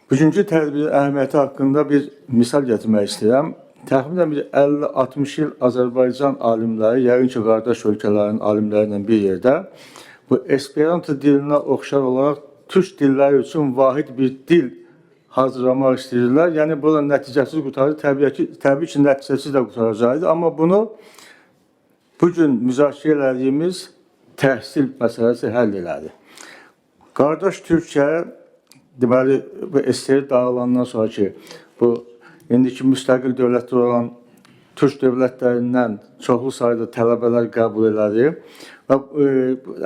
Bugünkü tədbirin əhəmiyyəti haqqında bir misal gətirmək istəyirəm. Təxminən bir 50-60 il Azərbaycan alimləri, yəqin ki, qardaş ölkələrin alimləri ilə bir yerdə bu Esperanto dilinə oxşar olaraq türk dilləri üçün vahid bir dil hazırlamaq istəyirlər. Yəni, burada nəticəsiz qutarır, təbii ki, nəticəsiz də qutaracaqdır. Amma bunu bugün müzakirə elədiyimiz təhsil məsələsi həll elədi. Qardaş Türkiyə, deməli, bu SSR dağılandan sonra ki, bu indiki müstəqil dövlətlər olan türk dövlətlərindən çoxlu sayda tələbələr qəbul elədi. Və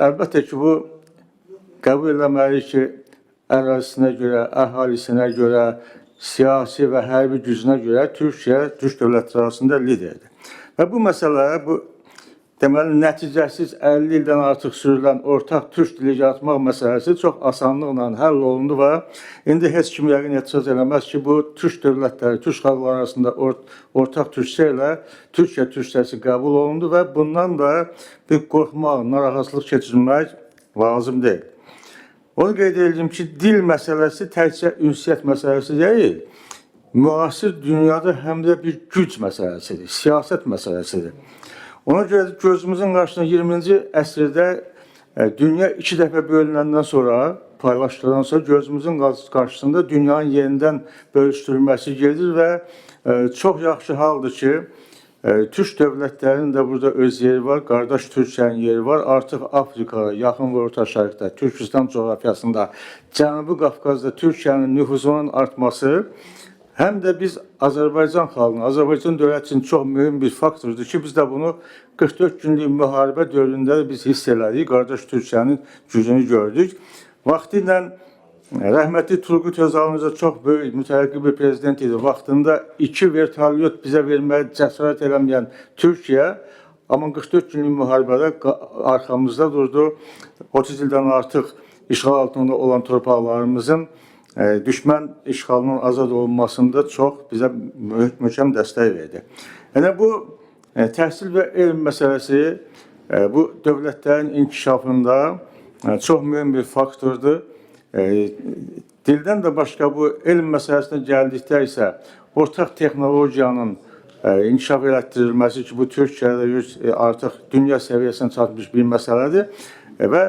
əlbəttə ki, bu qəbul eləməli ki, ərazisinə görə, əhalisinə görə, siyasi və hərbi gücünə görə Türkiyə türk dövlətləri arasında liderdir. Və bu məsələ, bu deməli, nəticəsiz 50 ildən artıq sürülən ortaq türk dili yaratmaq məsələsi çox asanlıqla həll olundu və indi heç kim yəqin etiraz eləməz ki, bu türk dövlətləri, türk xalqları arasında ortaq türkçə ilə Türkiyə türkçəsi qəbul olundu və bundan da bir qorxmaq, narahatlıq keçirmək lazım deyil. Onu qeyd edeyim ki, dil məsələsi təkcə ünsiyyət məsələsi deyil, müasir dünyada həm də bir güc məsələsidir, siyasət məsələsidir. Ona görə gözümüzün qarşısında 20-ci əsrdə dünya 2 dəfə bölünəndən sonra, paylaşdıqdan sonra gözümüzün qarşısında dünyanın yenidən bölüşdürülməsi gedir və çox yaxşı haldır ki, türk dövlətlərinin də burada öz yeri var, qardaş Türkiyənin yeri var. Artıq Afrikada, yaxın və orta şərqdə, Türkistan coğrafiyasında, Cənubi Qafqazda Türkiyənin nüfuzunun artması həm də biz Azərbaycan xalqının, Azərbaycan dövləti üçün çox mühüm bir faktordur ki, biz də bunu 44 günlük müharibə dövründə də biz hiss elədik, qardaş Türkiyənin gücünü gördük. Vaxtilə rəhmətli Turgut Özalımıza çox böyük, mütərəqqi bir prezident idi. Vaxtında 2 vertolyot bizə verməyə cəsarət eləməyən Türkiyə, amma 44 günlük müharibədə arxamızda durdu. 30 ildən artıq işğal altında olan torpaqlarımızın düşmən işğalının azad olunmasında çox bizə möhkəm dəstək verdi. Yəni, bu təhsil və elm məsələsi bu dövlətlərin inkişafında çox mühüm bir faktordur. Dildən də başqa bu elm məsələsinə gəldikdə isə ortaq texnologiyanın inkişaf elətdirilməsi ki, bu Türkiyədə artıq dünya səviyyəsinə çatmış bir məsələdir. Və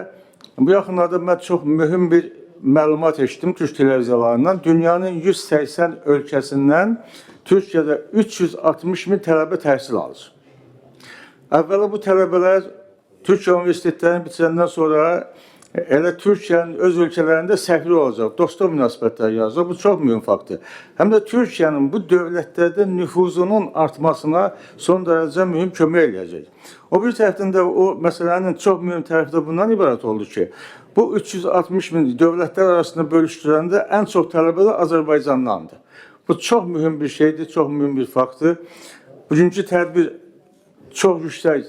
bu yaxınlarda mən çox mühüm bir məlumat eşitdim Türk televiziyalarından. Dünyanın 180 ölkəsindən Türkiyədə 360 min tələbə təhsil alır. Əvvəla bu tələbələr Türkiyə universitetlərini bitirəndən sonra elə Türkiyənin öz ölkələrində səfir olacaq, dostluq münasibətləri yazacaq. Bu çox mühüm faktdır. Həm də Türkiyənin bu dövlətlərdə nüfuzunun artmasına son dərəcə mühüm kömək eləyəcək. O bir tərəfdən də o məsələnin çox mühüm tərəfi də bundan ibarət oldu ki, bu 360 min dövlətlər arasında bölüşdürəndə ən çox tələbələr Azərbaycandandır. Bu çox mühüm bir şeydir, çox mühüm bir faktdır. Bugünkü tədbir çox yüksək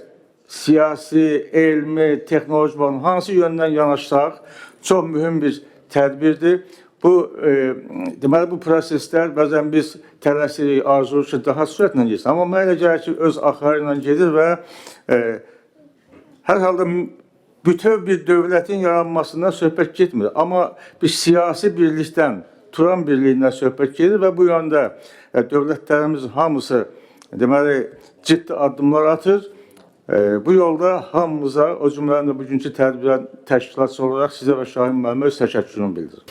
siyasi, elmi, texnoloji baxımdan hansı yöndən yanaşsaq, çox mühüm bir tədbirdir. Bu, deməli, bu proseslər bəzən biz tələsirik, arzuluq ki, daha sürətlə geçsin. Amma mənə elə gəlir ki, öz axarı ilə gedir və hər halda bütöv bir dövlətin yaranmasından söhbət getmir. Amma bir siyasi birlikdən, Turan birliyindən söhbət gedir və bu yöndə dövlətlərimizin hamısı, deməli, ciddi addımlar atır. Bu yolda hamımıza, o cümlənin də bugünkü tədbirə təşkilatçı olaraq sizə və Şahin müəllimə öz təşəkkürümü bildirir.